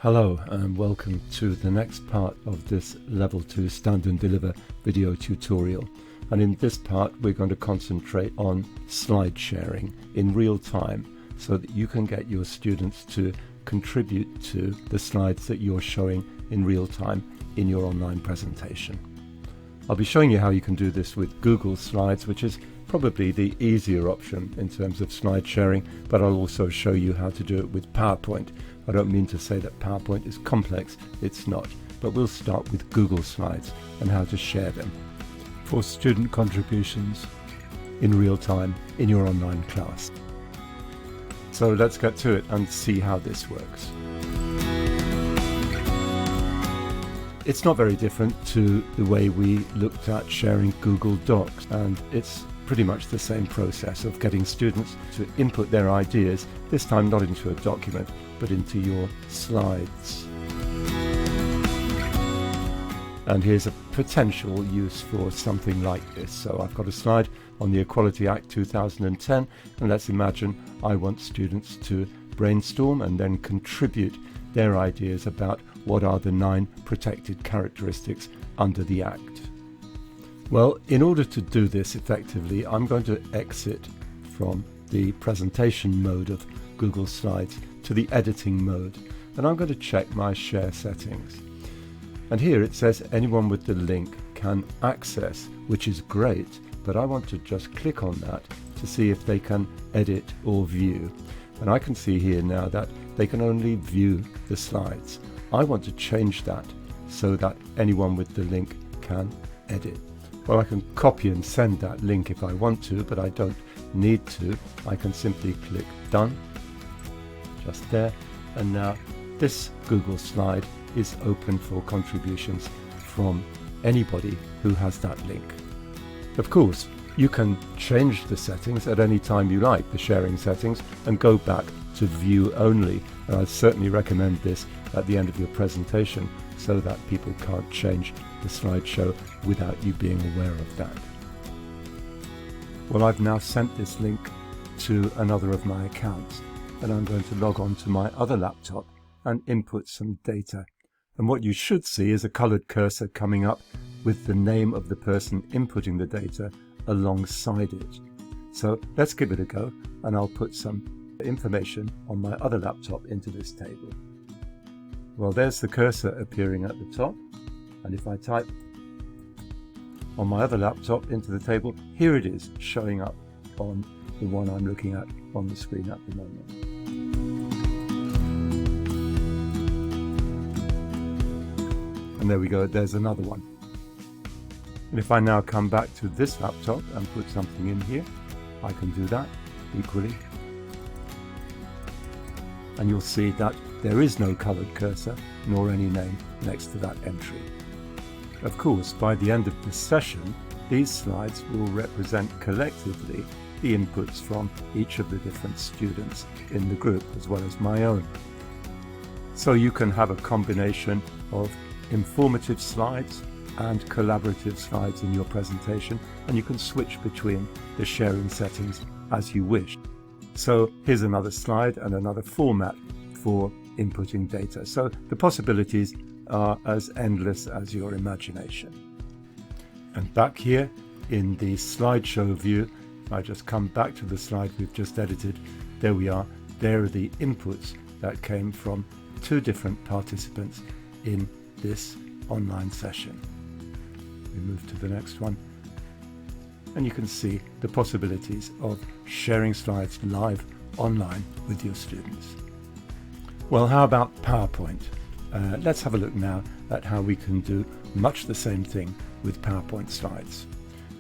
Hello and welcome to the next part of this Level 2 Stand and Deliver video tutorial. And in this part we're going to concentrate on slide sharing in real time so that you can get your students to contribute to the slides that you're showing in real time in your online presentation. I'll be showing you how you can do this with Google Slides, which is probably the easier option in terms of slide sharing, but I'll also show you how to do it with PowerPoint. I don't mean to say that PowerPoint is complex, it's not, but we'll start with Google Slides and how to share them for student contributions in real time in your online class. So let's get to it and see how this works. It's not very different to the way we looked at sharing Google Docs, and it's pretty much the same process of getting students to input their ideas, this time not into a document, but into your slides. And here's a potential use for something like this. So I've got a slide on the Equality Act 2010, and let's imagine I want students to brainstorm and then contribute their ideas about what are the 9 protected characteristics under the Act. Well, in order to do this effectively, I'm going to exit from the presentation mode of Google Slides to the editing mode, and I'm going to check my share settings. And here it says anyone with the link can access, which is great, but I want to just click on that to see if they can edit or view. And I can see here now that they can only view the slides. I want to change that so that anyone with the link can edit. Well, I can copy and send that link if I want to, but I don't need to. I can simply click Done, just there, and now this Google slide is open for contributions from anybody who has that link. Of course, you can change the settings at any time you like, the sharing settings, and go back to view only. And I certainly recommend this at the end of your presentation so that people can't change the slideshow without you being aware of that. Well, I've now sent this link to another of my accounts, and I'm going to log on to my other laptop and input some data. And what you should see is a colored cursor coming up with the name of the person inputting the data alongside it. So let's give it a go, and I'll put some information on my other laptop into this table. Well, there's the cursor appearing at the top, and if I type on my other laptop into the table, here it is showing up on the one I'm looking at on the screen at the moment. And there we go, there's another one. And if I now come back to this laptop and put something in here, I can do that equally. And you'll see that there is no colored cursor nor any name next to that entry. Of course, by the end of this session, these slides will represent collectively the inputs from each of the different students in the group, as well as my own. So you can have a combination of informative slides and collaborative slides in your presentation, and you can switch between the sharing settings as you wish. So here's another slide and another format for inputting data. So the possibilities are as endless as your imagination. And back here in the slideshow view, I just come back to the slide we've just edited. There we are. There are the inputs that came from 2 different participants in this online session. We move to the next one, and you can see the possibilities of sharing slides live online with your students. Well, how about PowerPoint? Let's have a look now at how we can do much the same thing with PowerPoint slides.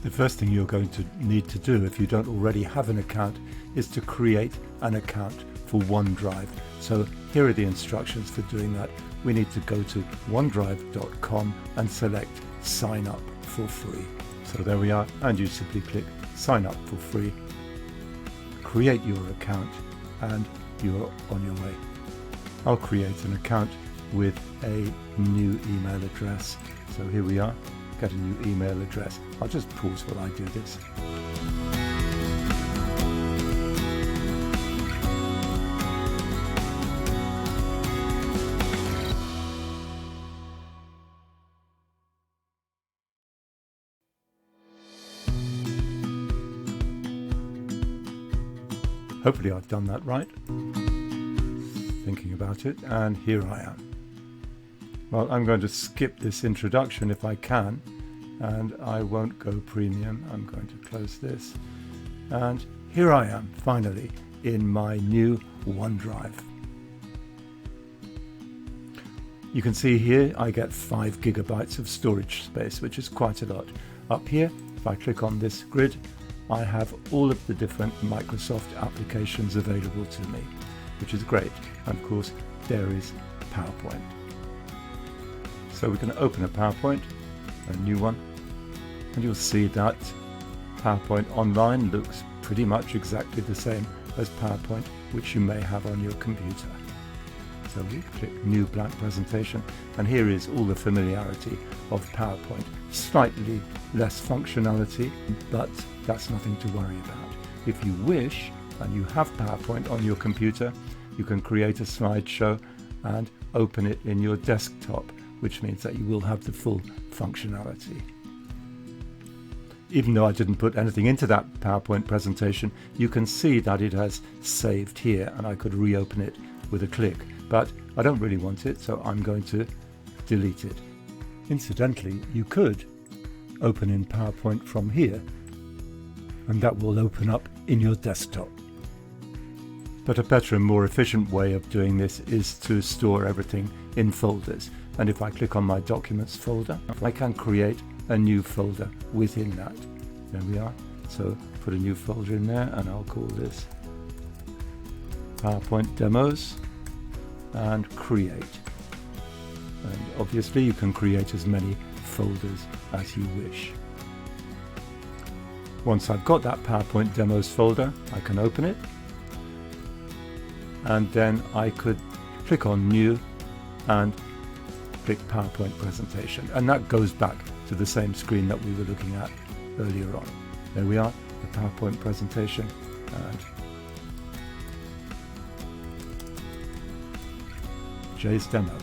The first thing you're going to need to do, if you don't already have an account, is to create an account for OneDrive. So here are the instructions for doing that. We need to go to onedrive.com and select Sign Up for Free. So there we are, and you simply click Sign Up for Free, create your account, and you're on your way. I'll create an account with a new email address. So here we are, get a new email address. I'll just pause while I do this. Hopefully I've done that right. Thinking about it, and here I am. Well, I'm going to skip this introduction if I can, and I won't go premium. I'm going to close this, and here I am finally in my new OneDrive. You can see here I get 5 gigabytes of storage space, which is quite a lot. Up here, if I click on this grid, I have all of the different Microsoft applications available to me, which is great. And of course, there is PowerPoint. So we're going to open a PowerPoint, a new one, and you'll see that PowerPoint Online looks pretty much exactly the same as PowerPoint, which you may have on your computer. So we click New Blank Presentation, and here is all the familiarity of PowerPoint. Slightly less functionality, but that's nothing to worry about. If you wish, and you have PowerPoint on your computer, you can create a slideshow and open it in your desktop, which means that you will have the full functionality. Even though I didn't put anything into that PowerPoint presentation, you can see that it has saved here, and I could reopen it with a click. But I don't really want it, so I'm going to delete it. Incidentally, you could open in PowerPoint from here, and that will open up in your desktop. But a better and more efficient way of doing this is to store everything in folders. And if I click on my Documents folder, I can create a new folder within that. There we are. So put a new folder in there, and I'll call this PowerPoint Demos, and create. And obviously you can create as many folders as you wish. Once I've got that PowerPoint Demos folder, I can open it, and then I could click on New and click PowerPoint Presentation, and that goes back to the same screen that we were looking at earlier on. There we are, the PowerPoint presentation, and Jay's demo.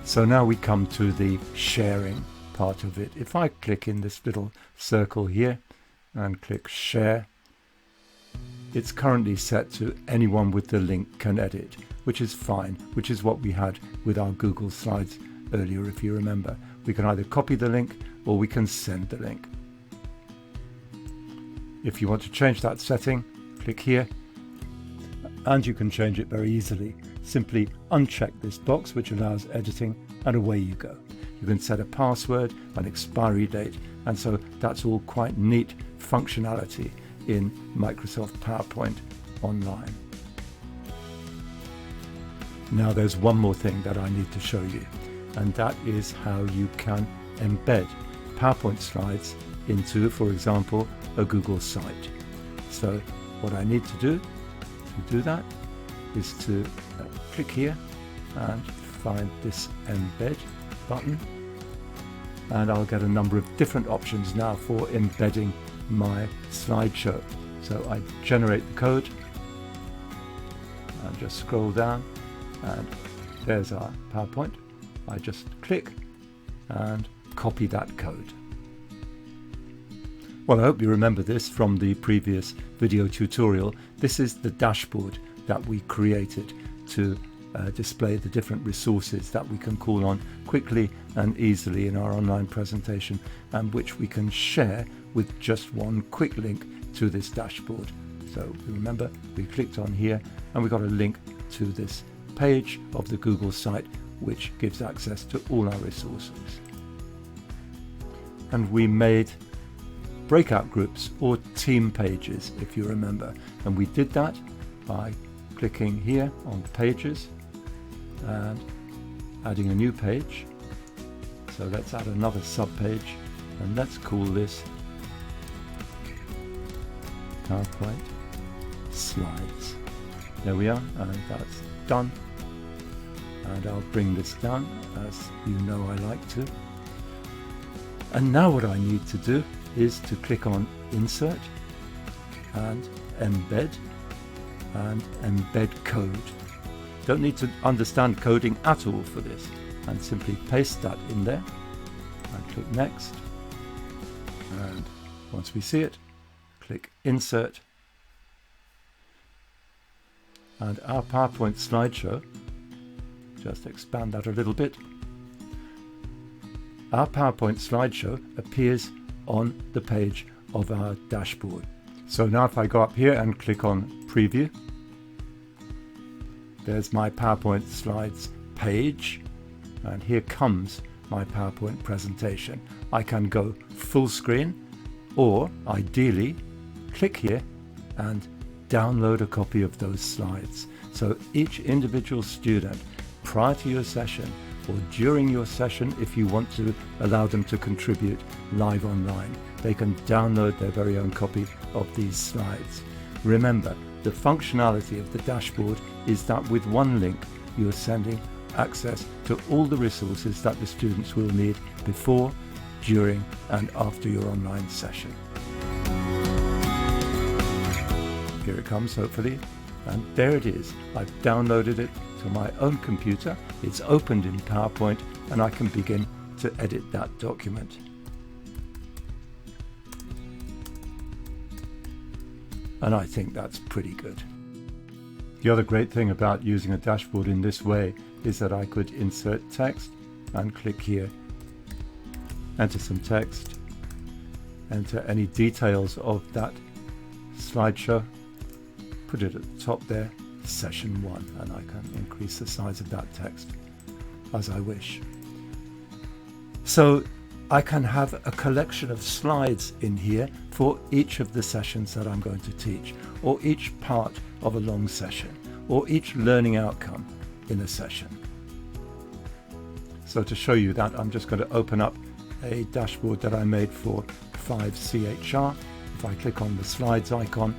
So now we come to the sharing part of it. If I click in this little circle here and click share, it's currently set to anyone with the link can edit, which is fine, which is what we had with our Google Slides earlier, if you remember. We can either copy the link or we can send the link. If you want to change that setting, click here, and you can change it very easily. Simply uncheck this box, which allows editing, and away you go. You can set a password, an expiry date, and so that's all quite neat functionality in Microsoft PowerPoint Online. Now there's one more thing that I need to show you, and that is how you can embed PowerPoint slides into, for example, a Google site. So what I need to do that is to click here and find this embed button, and I'll get a number of different options now for embedding my slideshow. So I generate the code and just scroll down, and there's our PowerPoint. I just click and copy that code. Well, I hope you remember this from the previous video tutorial. This is the dashboard that we created to display the different resources that we can call on quickly and easily in our online presentation, and which we can share with just one quick link to this dashboard. So remember, we clicked on here and we got a link to this page of the Google site, which gives access to all our resources. And we made breakout groups or team pages, if you remember, and we did that by clicking here on pages and adding a new page. So let's add another sub-page, and let's call this PowerPoint Slides. There we are, and that's done. And I'll bring this down, as you know I like to. And now what I need to do is to click on Insert and Embed and Embed Code. Don't need to understand coding at all for this, and simply paste that in there and click Next. And once we see it, click Insert And our PowerPoint slideshow, just expand that a little bit. Our PowerPoint slideshow appears on the page of our dashboard. So now if I go up here and click on Preview, there's my PowerPoint slides page, and here comes my PowerPoint presentation. I can go full screen, or ideally click here and download a copy of those slides. So each individual student, prior to your session or during your session, if you want to allow them to contribute live online, they can download their very own copy of these slides. Remember, the functionality of the dashboard is that with one link you're sending access to all the resources that the students will need before, during and after your online session. Here it comes, hopefully, and there it is. I've downloaded it to my own computer. It's opened in PowerPoint and I can begin to edit that document. And I think that's pretty good. The other great thing about using a dashboard in this way is that I could insert text and click here, enter some text, enter any details of that slideshow, put it at the top there, session 1, and I can increase the size of that text as I wish. So I can have a collection of slides in here for each of the sessions that I'm going to teach, or each part of a long session, or each learning outcome in a session. So to show you that, I'm just going to open up a dashboard that I made for 5CHR. If I click on the slides icon,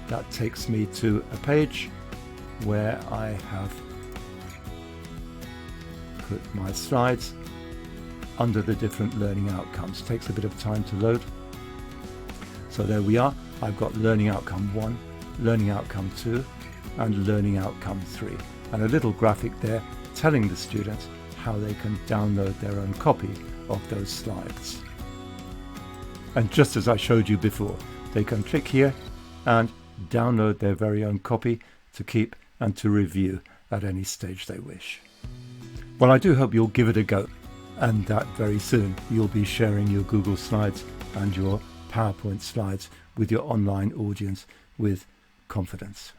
that takes me to a page where I have put my slides under the different learning outcomes. It takes a bit of time to load. So there we are. I've got learning outcome 1, learning outcome 2, and learning outcome 3. And a little graphic there telling the students how they can download their own copy of those slides. And just as I showed you before, they can click here and download their very own copy to keep and to review at any stage they wish. Well, I do hope you'll give it a go, and that very soon you'll be sharing your Google Slides and your PowerPoint slides with your online audience with confidence.